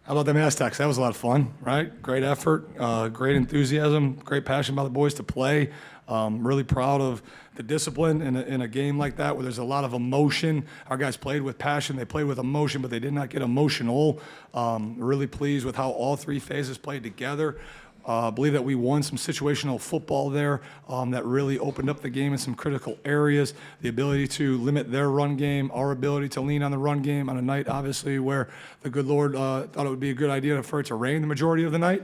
How about them Aztecs? That was a lot of fun, right? Great effort, great enthusiasm, great passion by the boys to play. Really proud of the discipline in a game like that where there's a lot of emotion. Our guys played with passion, they played with emotion, but they did not get emotional. Really pleased with how all three phases played together. I believe that we won some situational football there that really opened up the game in some critical areas. The ability to limit their run game, our ability to lean on the run game on a night, obviously, where the good Lord thought it would be a good idea for it to rain the majority of the night.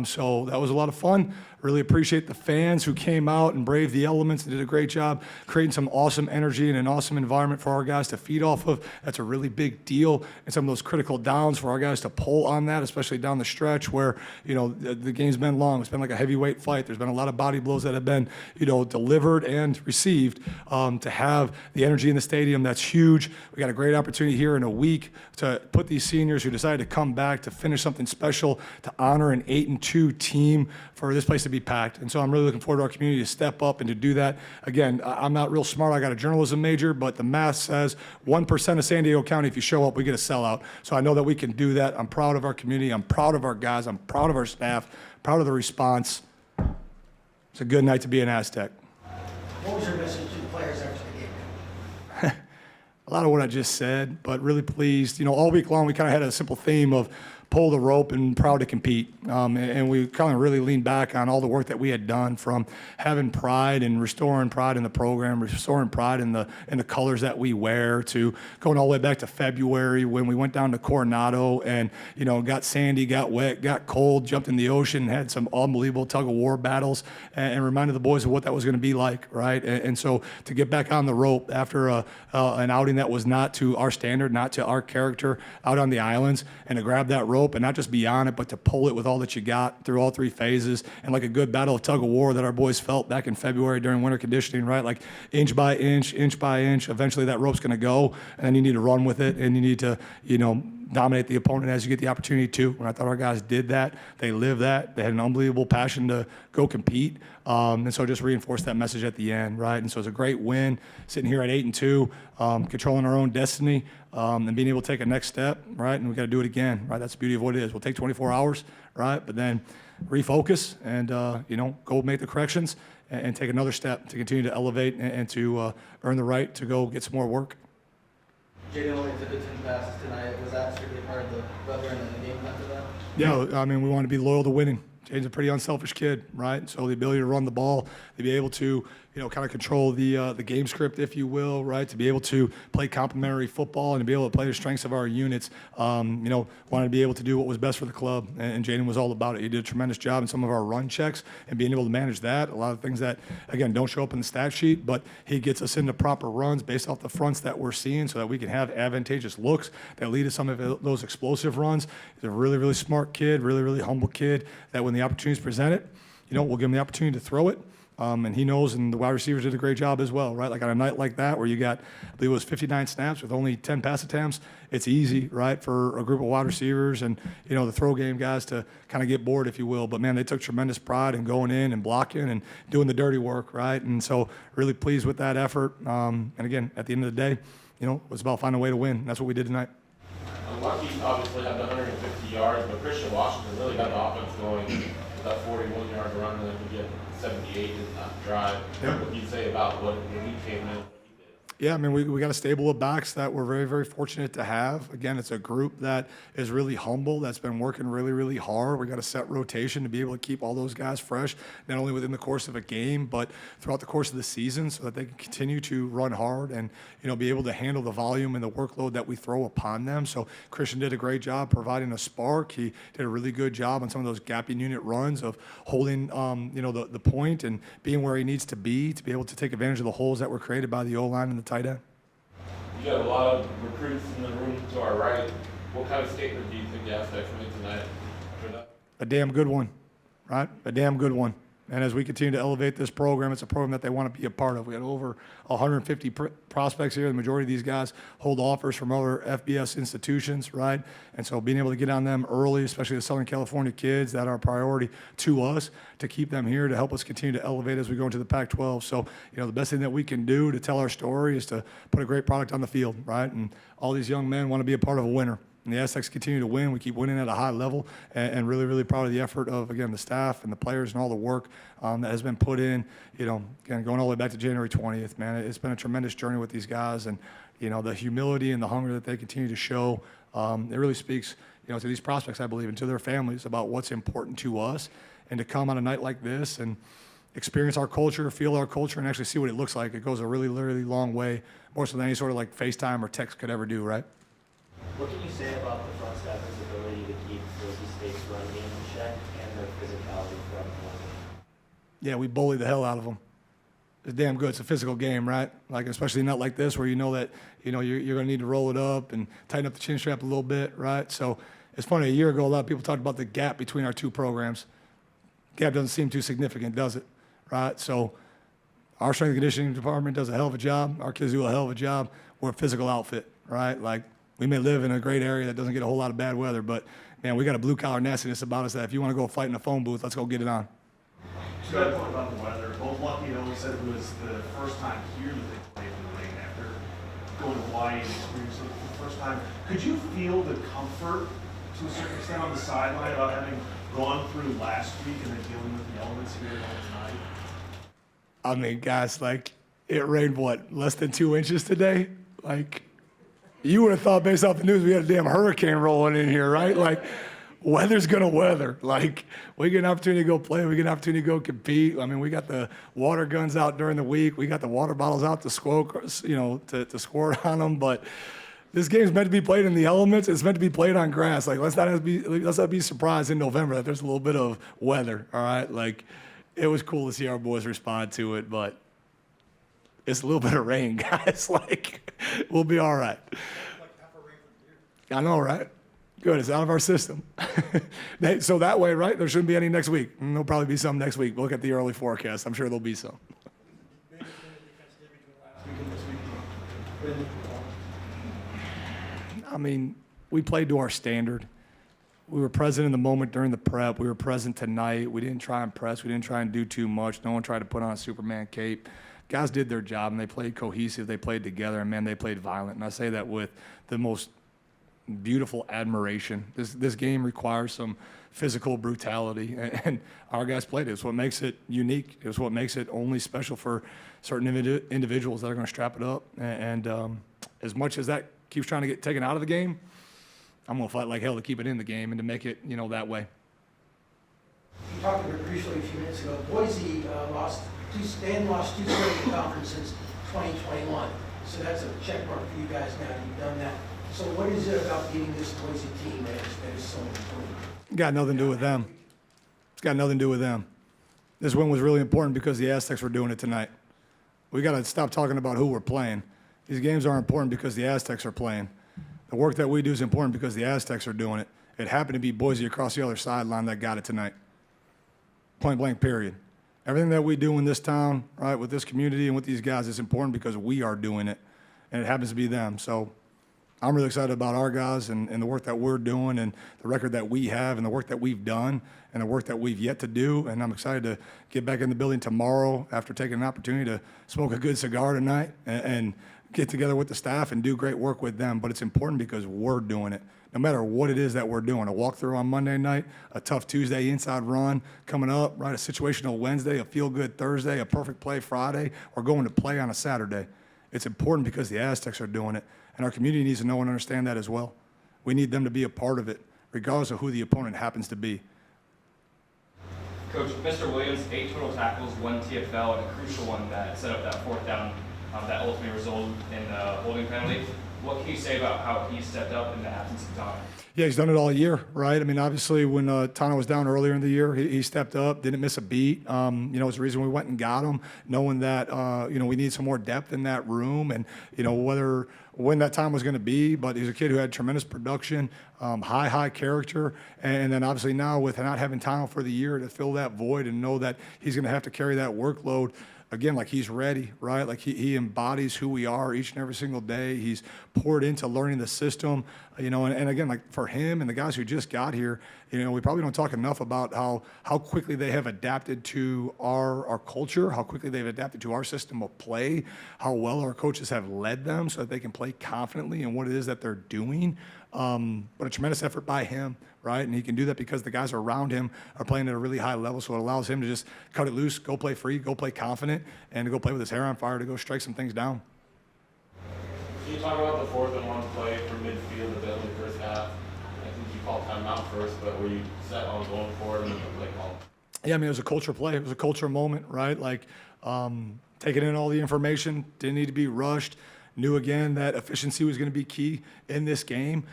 So that was a lot of fun. Really appreciate the fans who came out and braved the elements and did a great job creating some awesome energy and an awesome environment for our guys to feed off of. That's a really big deal. And some of those critical downs for our guys to pull on that, especially down the stretch where, the game's been long. It's been like a heavyweight fight. There's been a lot of body blows that have been, delivered and received. To have the energy in the stadium, that's huge. We got a great opportunity here in a week to put these seniors who decided to come back to finish something special, to honor an 8-2 team for this place to be packed. And so I'm really looking forward to our community to step up and to do that. Again, I'm not real smart. I got a journalism major, but the math says 1% of San Diego County, if you show up, we get a sellout. So I know that we can do that. I'm proud of our community. I'm proud of our guys. I'm proud of our staff, proud of the response. It's a good night to be an Aztec. What was your message to the players after the game? A lot of what I just said, but really pleased. All week long we kind of had a simple theme of pull the rope and proud to compete. And we kind of really leaned back on all the work that we had done, from having pride and restoring pride in the program, restoring pride in the colors that we wear, to going all the way back to February when we went down to Coronado and, got sandy, got wet, got cold, jumped in the ocean, had some unbelievable tug of war battles, and reminded the boys of what that was going to be like, right? And so to get back on the rope after an outing that was not to our standard, not to our character out on the islands, and to grab that rope and not just be on it, but to pull it with all that you got through all three phases, and like a good battle of tug of war that our boys felt back in February during winter conditioning, right? Like inch by inch, eventually that rope's gonna go, and then you need to run with it, and you need to, dominate the opponent as you get the opportunity to. And I thought our guys did that. They lived that. They had an unbelievable passion to go compete. And so just reinforced that message at the end, right? And so it's a great win, sitting here at 8-2, controlling our own destiny, and being able to take a next step, right? And we got to do it again, right? That's the beauty of what it is. We'll take 24 hours, right? But then refocus and, go make the corrections and take another step to continue to elevate and to earn the right to go get some more work. Jaden only took the 10 passes tonight. Was that strictly part of the weather and the game plan for that? Yeah, I mean, we want to be loyal to winning. Jaden's a pretty unselfish kid, right? So the ability to run the ball, to be able to, kind of control the game script, if you will, right? To be able to play complementary football and to be able to play the strengths of our units, wanted to be able to do what was best for the club. And Jaden was all about it. He did a tremendous job in some of our run checks and being able to manage that. A lot of things that, again, don't show up in the stat sheet, but he gets us into proper runs based off the fronts that we're seeing so that we can have advantageous looks that lead to some of those explosive runs. He's a really, really smart kid, really, really humble kid that when the opportunity is presented, we'll give him the opportunity to throw it. And he knows, and the wide receivers did a great job as well, right? Like on a night like that where you got, I believe it was 59 snaps with only 10 pass attempts, it's easy, right, for a group of wide receivers and, the throw game guys to kind of get bored, if you will. But, man, they took tremendous pride in going in and blocking and doing the dirty work, right? And so really pleased with that effort. And, again, at the end of the day, it was about finding a way to win. That's what we did tonight. Lucky obviously had the 150 yards, but Christian Washington really got the offense going with that 41-yard run, and then we get 78 in that drive. Yeah. What do you say about when he came in? Yeah, I mean, we got a stable of backs that we're very, very fortunate to have. Again, it's a group that is really humble, that's been working really, really hard. We got a set rotation to be able to keep all those guys fresh, not only within the course of a game, but throughout the course of the season so that they can continue to run hard and, be able to handle the volume and the workload that we throw upon them. So Christian did a great job providing a spark. He did a really good job on some of those gapping unit runs of holding, the point and being where he needs to be able to take advantage of the holes that were created by the O-line and the tight end. You got a lot of recruits in the room to our right. What kind of statement do you think the Aztecs made tonight for that? A damn good one, right? A damn good one. And as we continue to elevate this program, it's a program that they want to be a part of. We got over 150 prospects here. The majority of these guys hold offers from other FBS institutions, right? And so being able to get on them early, especially the Southern California kids that are a priority to us, to keep them here to help us continue to elevate as we go into the Pac-12. So, the best thing that we can do to tell our story is to put a great product on the field, right? And all these young men want to be a part of a winner. And the Aztecs continue to win. We keep winning at a high level, and really, really proud of the effort of, again, the staff and the players and all the work that has been put in. Again, going all the way back to January 20th, man, it's been a tremendous journey with these guys, and the humility and the hunger that they continue to show. It really speaks, to these prospects, I believe, and to their families about what's important to us, and to come on a night like this and experience our culture, feel our culture, and actually see what it looks like. It goes a really, really long way, more so than any sort of like FaceTime or text could ever do, right? What can you say about the front seven's ability to keep Boise State's run game in check and their physicality throughout the line? Yeah, we bully the hell out of them. It's damn good. It's a physical game, right? Like, especially not like this where you know that, you're going to need to roll it up and tighten up the chin strap a little bit, right? So it's funny, a year ago, a lot of people talked about the gap between our two programs. Gap doesn't seem too significant, does it? Right? So our strength and conditioning department does a hell of a job. Our kids do a hell of a job. We're a physical outfit, right? Like, we may live in a great area that doesn't get a whole lot of bad weather, but, man, we got a blue-collar nastiness about us that if you want to go fight in a phone booth, let's go get it on. To that point about the weather, both Lucky and Owen said it was the first time here that they played in the rain after going to Hawaii and experiencing it for the first time. Could you feel the comfort to a certain extent on the sideline about having gone through last week and then dealing with the elements here tonight? I mean, guys, like, it rained, less than 2 inches today? Like, you would have thought based off the news we had a damn hurricane rolling in here, right? Like, weather's going to weather. Like, we get an opportunity to go play. We get an opportunity to go compete. I mean, we got the water guns out during the week. We got the water bottles out to to squirt on them. But this game's meant to be played in the elements. It's meant to be played on grass. Like, let's not be surprised in November that there's a little bit of weather, all right? Like, it was cool to see our boys respond to it, but it's a little bit of rain, guys. Like, we'll be all right. I know, right? Good, it's out of our system. So that way, right, there shouldn't be any next week. There'll probably be some next week. Look at the early forecast. I'm sure there'll be some. I mean, we played to our standard. We were present in the moment during the prep. We were present tonight. We didn't try and press. We didn't try and do too much. No one tried to put on a Superman cape. Guys did their job, and they played cohesive. They played together, and, man, they played violent. And I say that with the most beautiful admiration. This game requires some physical brutality, and our guys played it. It's what makes it unique. It's what makes it only special for certain individuals that are going to strap it up. And as much as that keeps trying to get taken out of the game, I'm going to fight like hell to keep it in the game and to make it, that way. You talked about it briefly a few minutes ago. Boise lost two straight in conference since 2021. So that's a check mark for you guys now. You've done that. So what is it about beating this Boise team that is so important? Got nothing to do with them. It's got nothing to do with them. This win was really important because the Aztecs were doing it tonight. We got to stop talking about who we're playing. These games are important because the Aztecs are playing. The work that we do is important because the Aztecs are doing it. It happened to be Boise across the other sideline that got it tonight. Point blank, period. Everything that we do in this town, right, with this community and with these guys is important because we are doing it, and it happens to be them. So I'm really excited about our guys and the work that we're doing and the record that we have and the work that we've done and the work that we've yet to do. And I'm excited to get back in the building tomorrow after taking an opportunity to smoke a good cigar tonight and get together with the staff and do great work with them. But it's important because we're doing it. No matter what it is that we're doing, a walkthrough on Monday night, a tough Tuesday inside run coming up, right, a situational Wednesday, a feel-good Thursday, a perfect play Friday, or going to play on a Saturday. It's important because the Aztecs are doing it. And our community needs to know and understand that as well. We need them to be a part of it, regardless of who the opponent happens to be. Coach, Mr. Williams, 8 total tackles, 1 TFL, and a crucial one that set up that fourth down that ultimately resulted in the holding penalty. What can you say about how he stepped up in the absence of Tana? Yeah, he's done it all year, right? I mean, obviously, when Tana was down earlier in the year, he stepped up, didn't miss a beat. It's the reason we went and got him, knowing that, we need some more depth in that room and, when that time was going to be. But he's a kid who had tremendous production, high character. And then obviously now with not having Tana for the year to fill that void and know that he's going to have to carry that workload, again, like he's ready, right? Like he embodies who we are each and every single day. He's poured into learning the system, and again, like for him and the guys who just got here, we probably don't talk enough about how quickly they have adapted to our culture, how quickly they've adapted to our system of play, how well our coaches have led them so that they can play confidently in what it is that they're doing. but a tremendous effort by him, right? And he can do that because the guys around him are playing at a really high level, so it allows him to just cut it loose, go play free, go play confident, and to go play with his hair on fire to go strike some things down. Can you talk about the 4th and 1 play from midfield at the end of the first half? I think you called timeout first, but were you set on going forward and then the play call? Yeah, I mean, it was a culture play. It was a culture moment, right? Like, taking in all the information, didn't need to be rushed. Knew again that efficiency was going to be key in this game.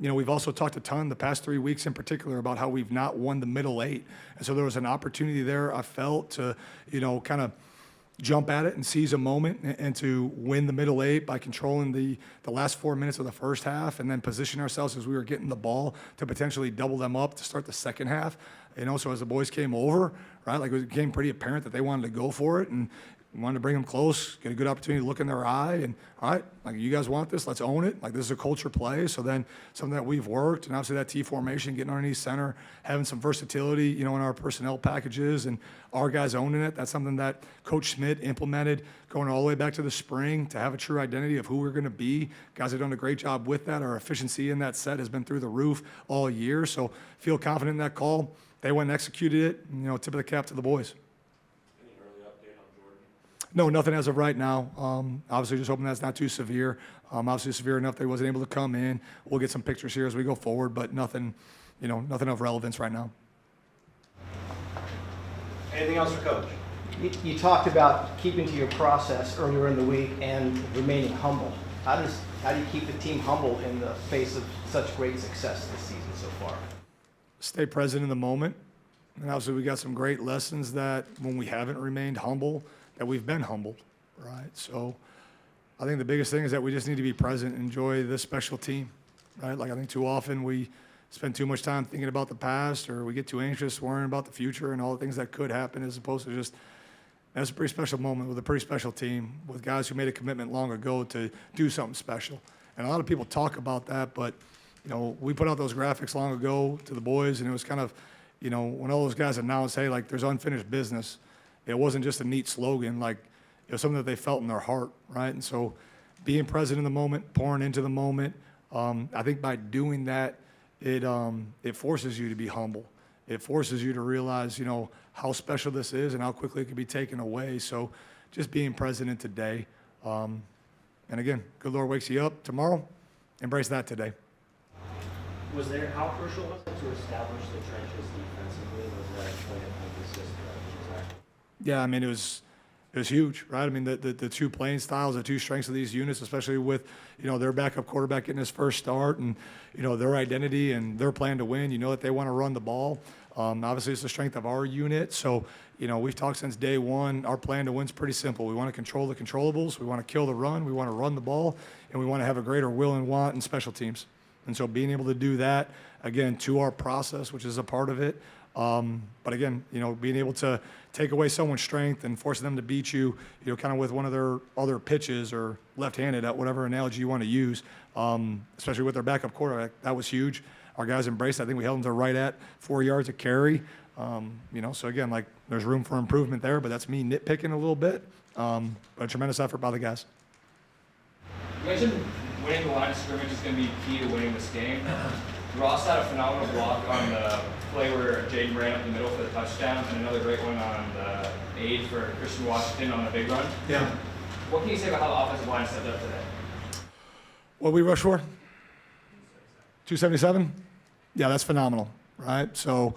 We've also talked a ton the past 3 weeks in particular about how we've not won the middle 8. And so there was an opportunity there, I felt, to, kind of jump at it and seize a moment and to win the middle 8 by controlling the last 4 minutes of the first half and then position ourselves as we were getting the ball to potentially double them up to start the second half. So as the boys came over, right, like it became pretty apparent that they wanted to go for it and wanted to bring them close, get a good opportunity to look in their eye, and all right, like you guys want this, let's own it. Like this is a culture play. So then something that we've worked, and obviously that T formation, getting underneath center, having some versatility, in our personnel packages, and our guys owning it. That's something that Coach Schmidt implemented going all the way back to the spring to have a true identity of who we're going to be. Guys have done a great job with that. Our efficiency in that set has been through the roof all year. So feel confident in that call. They went and executed it. Tip of the cap to the boys. No, nothing as of right now. Obviously, just hoping that's not too severe. Obviously, severe enough that he wasn't able to come in. We'll get some pictures here as we go forward, but nothing, nothing of relevance right now. Anything else for Coach? You talked about keeping to your process earlier in the week and remaining humble. How do you keep the team humble in the face of such great success this season so far? Stay present in the moment. And obviously, we got some great lessons that when we haven't remained humble, that we've been humbled, right? So I think the biggest thing is that we just need to be present, enjoy this special team, right? Like I think too often we spend too much time thinking about the past, or we get too anxious worrying about the future and all the things that could happen, as opposed to just, that's a pretty special moment with a pretty special team, with guys who made a commitment long ago to do something special. And a lot of people talk about that, but we put out those graphics long ago to the boys, and it was kind of, when all those guys announced, hey, like there's unfinished business, it wasn't just a neat slogan, like it was something that they felt in their heart, right? And so being present in the moment, pouring into the moment, I think by doing that, it forces you to be humble. It forces you to realize, how special this is and how quickly it can be taken away. So just being present in today. And again, good Lord wakes you up tomorrow, embrace that today. How crucial was it to establish the trenches defensively? Was that a point of emphasis? Yeah, I mean, it was huge, right? I mean, the two playing styles, the two strengths of these units, especially with, their backup quarterback getting his first start and, their identity and their plan to win, that they want to run the ball. Obviously, it's the strength of our unit. So, we've talked since day one, our plan to win is pretty simple. We want to control the controllables. We want to kill the run. We want to run the ball. And we want to have a greater will and want in special teams. And so being able to do that, again, to our process, which is a part of it. But again, being able to take away someone's strength and forcing them to beat you, kind of with one of their other pitches or left-handed, at whatever analogy you want to use, especially with their backup quarterback, that was huge. Our guys embraced it. I think we held them to right at 4 yards of carry. So again, like there's room for improvement there, but that's me nitpicking a little bit. But a tremendous effort by the guys. You mentioned winning the line of scrimmage is going to be key to winning this game. Ross had a phenomenal block on the play where Jaden ran up the middle for the touchdown, and another great one on the aid for Christian Washington on the big run. Yeah. What can you say about how the offensive line stepped up today? What we rush for? 277? Yeah, that's phenomenal, right? So,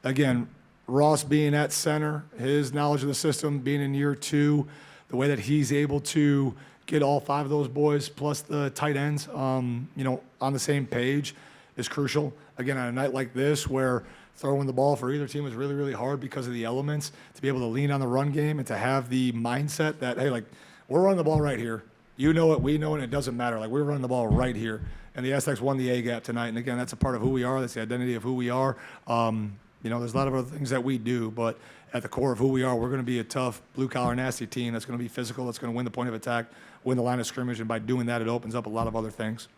again, Ross being at center, his knowledge of the system, being in year 2, the way that he's able to get all 5 of those boys plus the tight ends, on the same page is crucial. Again, on a night like this where throwing the ball for either team is really, really hard because of the elements, to be able to lean on the run game and to have the mindset that, hey, like, we're running the ball right here. You know it, we know it, and it doesn't matter. Like, we're running the ball right here. And the Aztecs won the A-gap tonight. And again, that's a part of who we are. That's the identity of who we are. There's a lot of other things that we do, but at the core of who we are, we're going to be a tough, blue-collar, nasty team that's going to be physical, that's going to win the point of attack, win the line of scrimmage, and by doing that, it opens up a lot of other things.